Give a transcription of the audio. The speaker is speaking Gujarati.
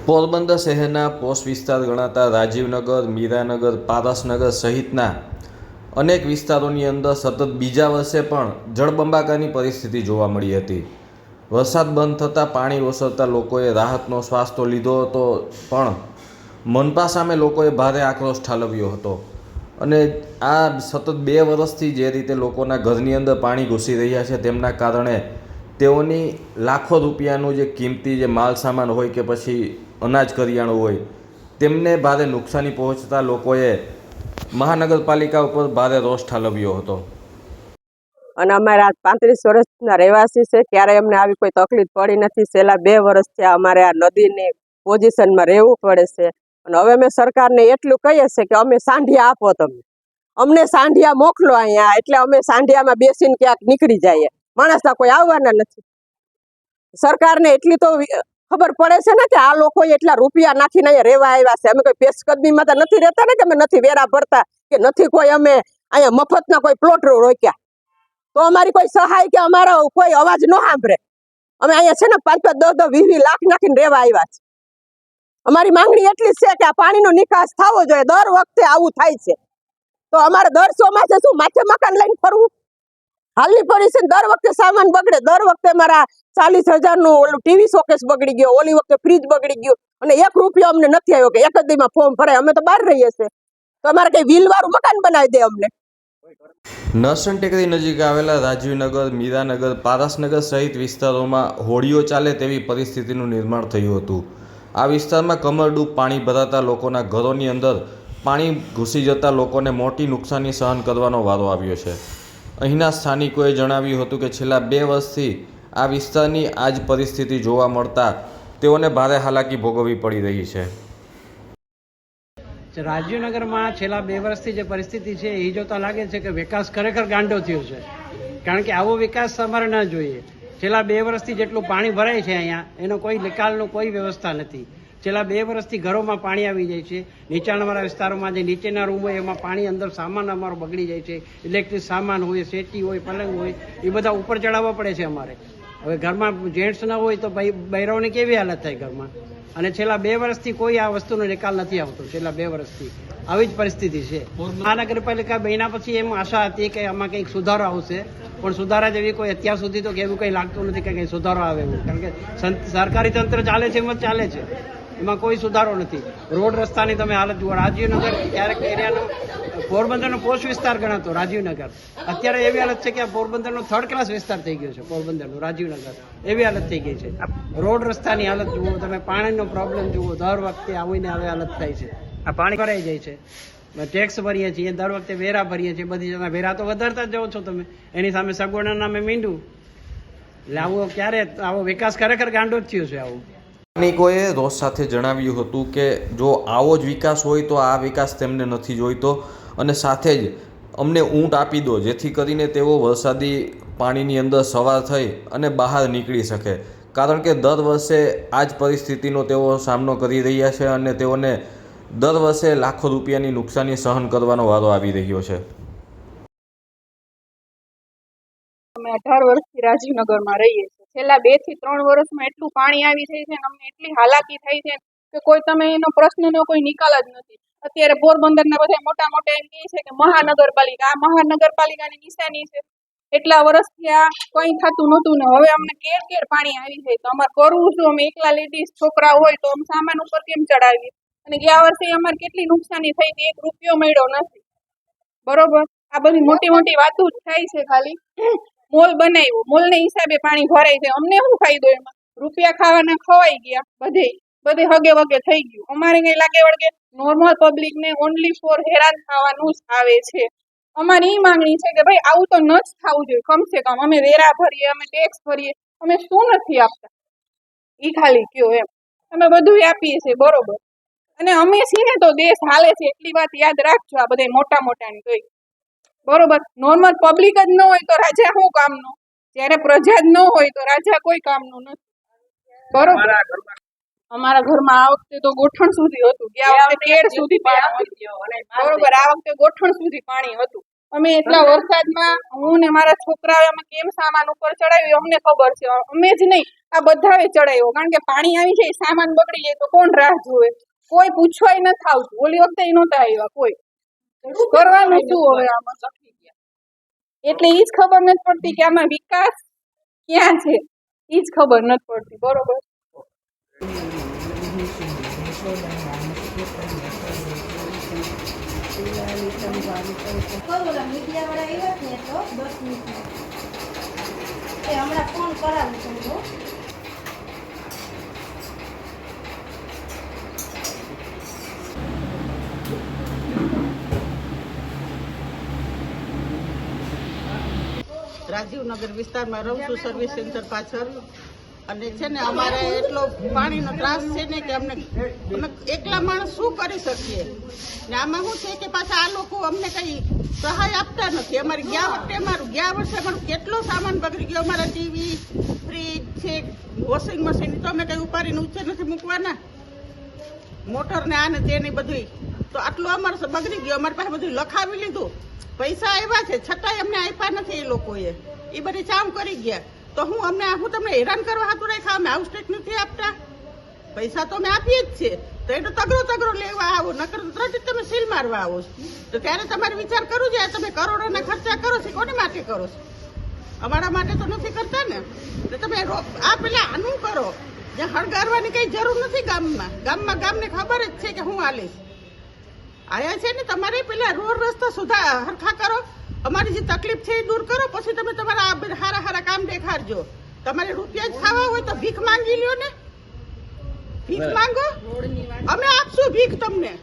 પોરબંદર શહેરના પોશ વિસ્તાર ગણાતા રાજીવનગર, મીરાનગર, પારસનગર સહિતના અનેક વિસ્તારોની અંદર સતત બીજા વર્ષે પણ જળબંબાકારની પરિસ્થિતિ જોવા મળી હતી। વરસાદ બંધ થતાં પાણી ઓસરતા લોકોએ રાહતનો શ્વાસ તો લીધો હતો, પણ મનપા સામે લોકોએ ભારે આક્રોશ ઠાલવ્યો હતો। અને આ સતત 2 વર્ષથી જે રીતે લોકોના ઘરની અંદર પાણી ઘૂસી રહ્યા છે, તેમના કારણે તેઓની લાખો રૂપિયાનું જે કિંમતી જે માલ સામાન હોય કે પછી અનાજ કરિયાણું હોય, તેમને ભારે નુકસાની પહોંચતા લોકોએ મહાનગરપાલિકા ઉપર ભારે રોષ ઠાલવ્યો હતો। અને અમારા 35 વર્ષના રહેવાસી છે, ક્યારેય અમને આવી કોઈ તકલીફ પડી નથી। છેલ્લા 2 વર્ષથી અમારે આ નદીની પોઝિશનમાં રહેવું પડે છે। અને હવે અમે સરકારને એટલું કહીએ છીએ કે અમે સાંઢિયા આપો, તમે અમને સાંઢિયા મોકલો અહીંયા, એટલે અમે સાંઢિયામાં બેસીને ક્યાંક નીકળી જઈએ। માણસના કોઈ આવવાના નથી। સરકારને એટલી તો ખબર પડે છે ને કે આ લોકો એટલા રૂપિયા નાખીને અહીંયા રહેવા આવ્યા છે। અમે કોઈ પેશકદમીમાં તો નથી રહેતા ને, કે અમે નથી વેરા ભરતા, કે નથી કોઈ અમે અહીંયા મફતના કોઈ પ્લોટ રોક્યા, તો અમારી કોઈ સહાય કે અમારો કોઈ અવાજ ન સાંભળે। અમે અહીંયા છે ને 5-5, 10-10, 20 લાખ નાખીને રહેવા આવ્યા છે। અમારી માંગણી એટલી જ છે કે આ પાણીનો નિકાસ થવો જોઈએ। દર વખતે આવું થાય છે, તો અમારે દર ચોમાસે શું માથે મકાન લઈને ફરવું? હાલની પરિસ્થિતિ દર વખતે સામાન બગડે। દર વખતે મારા 40,000 નું ઓલું ટીવી શોકેસ બગડી ગયો, ઓલી વખતે ફ્રીજ બગડી ગયું, અને 1 રૂપિયો અમને નથી આવ્યો કે એક જ દીમાં ફોર્મ ભરાય। અમે તો બહાર રહીએ છીએ, તો અમારે કઈ વ્હીલ વાળું મકાન બનાવી દે અમને। નરસણ ટેકરી નજીક આવેલા રાજીવનગર, મીરાનગર, પારસનગર સહિત વિસ્તારોમાં હોડીઓ ચાલે તેવી પરિસ્થિતિનું નિર્માણ થયું હતું। આ વિસ્તારમાં કમરડૂબ પાણી ભરાતા લોકોના ઘરોની અંદર પાણી ઘૂસી જતા લોકોને મોટી નુકસાની સહન કરવાનો વારો આવ્યો છે। અહીંના સ્થાનિકોએ જણાવ્યું હતું કે છેલ્લા 2 વર્ષથી આ વિસ્તારની આ જ પરિસ્થિતિ જોવા મળતા તેઓને ભારે હાલાકી ભોગવવી પડી રહી છે। રાજીવનગરમાં છેલ્લા 2 વર્ષથી જે પરિસ્થિતિ છે એ જોતા લાગે છે કે વિકાસ ખરેખર ગાંડો થયો છે, કારણ કે આવો વિકાસ અમારે ન જોઈએ। છેલ્લા 2 વર્ષથી જેટલું પાણી ભરાય છે અહીંયા, એનો કોઈ નિકાલનો કોઈ વ્યવસ્થા નથી। છેલ્લા 2 વર્ષથી ઘરોમાં પાણી આવી જાય છે। નીચાણવાળા વિસ્તારોમાં જે નીચેના રૂમ હોય એમાં પાણી અંદર સામાન અમારો બગડી જાય છે। ઇલેક્ટ્રિક સામાન હોય, સેટી હોય, પલંગ હોય, એ બધા ઉપર ચડાવવા પડે છે અમારે। હવે ઘરમાં જેન્ટ્સ ન હોય તો ભાઈ બૈરાઓની કેવી હાલત થાય ઘરમાં? અને છેલ્લા 2 વર્ષથી કોઈ આ વસ્તુનો નિકાલ નથી આવતો। છેલ્લા 2 વર્ષથી આવી જ પરિસ્થિતિ છે। મહાનગરપાલિકા બન્યા પછી એમ આશા હતી કે આમાં કંઈક સુધારો આવશે, પણ સુધારા જેવી કોઈ અત્યાર સુધી તો એવું કંઈ લાગતું નથી કે કંઈ સુધારો આવે એવું, કારણ કે સરકારી તંત્ર ચાલે છે એમ જ ચાલે છે, એમાં કોઈ સુધારો નથી। રોડ રસ્તાની તમે હાલત જુઓ। રાજીવનગર ક્યારેક એરિયાનો પોરબંદરનો પોશ વિસ્તાર ગણાતો રાજીવનગર, અત્યારે એવી હાલત છે કે આ પોરબંદરનો 3rd ક્લાસ વિસ્તાર થઈ ગયો છે। પોરબંદરનો રાજીવનગર એવી હાલત થઈ ગઈ છે। રોડ રસ્તાની હાલત જુઓ તમે, પાણીનો પ્રોબ્લેમ જુઓ, દર વખતે આવીને આવી હાલત થાય છે। આ પાણી ભરાઈ જાય છે, ટેક્સ ભરીએ છીએ, દર વખતે વેરા ભરીએ છીએ, બધી જણા વેરા તો વધારતા જ જાઓ છો તમે, એની સામે સગવડના નામે મીંડું। એટલે આવો ક્યારે આવો વિકાસ ખરેખર ગાંડો જ થયો છે આવું। સ્થાનિકોએ રોષ સાથે જણાવ્યું હતું કે જો આવો જ વિકાસ હોય તો આ વિકાસ તેમને નથી જોઈતો, અને સાથે જ અમને ઊંટ આપી દો, જેથી કરીને તેઓ વરસાદી પાણીની અંદર સવાર થઈ અને બહાર નીકળી શકે, કારણ કે દર વર્ષે આ જ પરિસ્થિતિનો તેઓ સામનો કરી રહ્યા છે અને તેઓને દર વર્ષે લાખો રૂપિયાની નુકસાની સહન કરવાનો વારો આવી રહ્યો છે। અમે 18 વર્ષથી રાજીવનગરમાં રહીએ છીએ। છેલ્લા 2 થી 3 વર્ષમાં એટલું પાણી આવી જાય છે અને અમને એટલી હાલાકી થઈ છે કે કોઈ તમે એનો પ્રશ્નનો કોઈ નિકાલ જ નથી। અત્યારે પોરબંદરના બધા મોટા મોટા એમ કહે છે કે મહાનગરપાલિકા, આ મહાનગરપાલિકાની નિશાની છે। એટલા વર્ષથી આ કંઈ થતું નહોતું ને હવે અમને કેર પાણી આવી જાય તો અમારે કરવું શું? અમે એકલા લેડીઝ છોકરા હોય તો અમે સામાન ઉપર કેમ ચડાવીએ? અને ગયા વર્ષે અમારે કેટલી નુકસાની થઈ હતી, 1 રૂપિયો મળ્યો નથી, બરોબર? આ બધી મોટી મોટી વાતો જ થાય છે ખાલી। મોલ બનાવ્યો, મોલને હિસાબે પાણી ભરાય છે, અમને શું ફાયદો એમાં? રૂપિયા ખાવાના ખવાઈ ગયા, બધે હગે વગે થઈ ગયું। અમારે કઈ લાગે વળગે નોર્મલ પબ્લિક ને ઓનલી ફોર હેરાન થવાનું જ આવે છે। અમારી એ માંગણી છે કે ભાઈ આવું તો ન જ થવું જોઈએ। કમસે કમ અમે વેરા ભરીએ, અમે ટેક્સ ભરીએ, અમે શું નથી આપતા ઈ ખાલી કયો એમ। અમે બધું આપીએ છીએ, બરોબર, અને અમે છીએ તો દેશ હાલે છે, એટલી વાત યાદ રાખજો આ બધા મોટા મોટાની તોય, બરોબર? નોર્મલ પબ્લિક જ ન હોય તો રાજા શું કામનો? જ્યારે પ્રજા જ ન હોય તો રાજા કોઈ કામનું નથી, બરોબર? અમારા ઘરમાં આ વખતે તો ગોઠણ સુધી હતું, ગયા વખતે કેળ સુધી પાણી હતું, બરોબર? આ વખતે ગોઠણ સુધી પાણી હતું। અમે એટલા વરસાદમાં હું ને મારા છોકરાઓએ અમે કેમ સામાન ઉપર ચડાવ્યો અમને ખબર છે. અમે જ નહીં, આ બધાએ ચડાવ્યો, કારણ કે પાણી આવી જાય, સામાન બગડી જાય તો કોણ રાહ જોવે? કોઈ પૂછવાય નથી આવતું. ઓલી વખતે નહોતા આવ્યા કોઈ. કરવાનું શું હવે આમાં? એટલે ઈ જ ખબર નથી પડતી કે આમાં વિકાસ ક્યાં છે, ઈ જ ખબર નથી પડતી. બરોબર. મીડિયાવાળા આવ્યા જ ને તો 10 મિનિટમાં એ હમણાં ફોન કરાવું છું જો. રાજીવનગર વિસ્તારમાં રહું છું, સર્વિસ સેન્ટર પાછળ. અને છે ને અમારે એટલો પાણીનો ત્રાસ છે ને કે અમે એકલા માણસ શું કરી શકીએ. ને આમાં શું છે કે પાછા આ લોકો અમને કઈ સહાય આપતા નથી. અમારે ગયા વર્ષે અમારું કેટલો સામાન બગડી ગયો. અમારા ટીવી, ફ્રીજ છે, વોશિંગ મશીન તો અમે કઈ ઉપાડીને ઊંચે નથી મૂકવાના. મોટર ને આ ને તેને બધું તો આટલું અમારે બગડી ગયું. અમારી પાસે બધું લખાવી લીધું, પૈસા આવ્યા છે છતાંય અમને આપ્યા નથી એ લોકોએ. એ બધી ચામ કરી ગયા. તો હું તમને હેરાન કરવા હાથું રાખ્યા? અમે હાઉસ ટેક્સ નથી આપતા, પૈસા તો અમે આપીએ જ છે. તો એ તો તગડો લેવા આવો, નકર તરત જ તમે સીલ મારવા આવો છો. તો ત્યારે તમારે વિચાર કરવું જોઈએ, તમે કરોડોના ખર્ચા કરો છો, કોને માટે કરો છો? અમારા માટે તો નથી કરતા ને. તો તમે આ પેલા આનું કરો, જે હળગારવાની કઈ જરૂર નથી. ગામને ખબર જ છે કે હું હાલીશ. આયા છે ને તમારે પેલા રોડ રસ્તા હરખા કરો, અમારી જે તકલીફ છે એ દૂર કરો, પછી તમે તમારા હારા કામ દેખાડજો. તમારે રૂપિયા જ ખાવા હોય તો ભીખ માંગી લ્યો ને, ભીખ માંગો, અમે આપશું ભીખ તમને.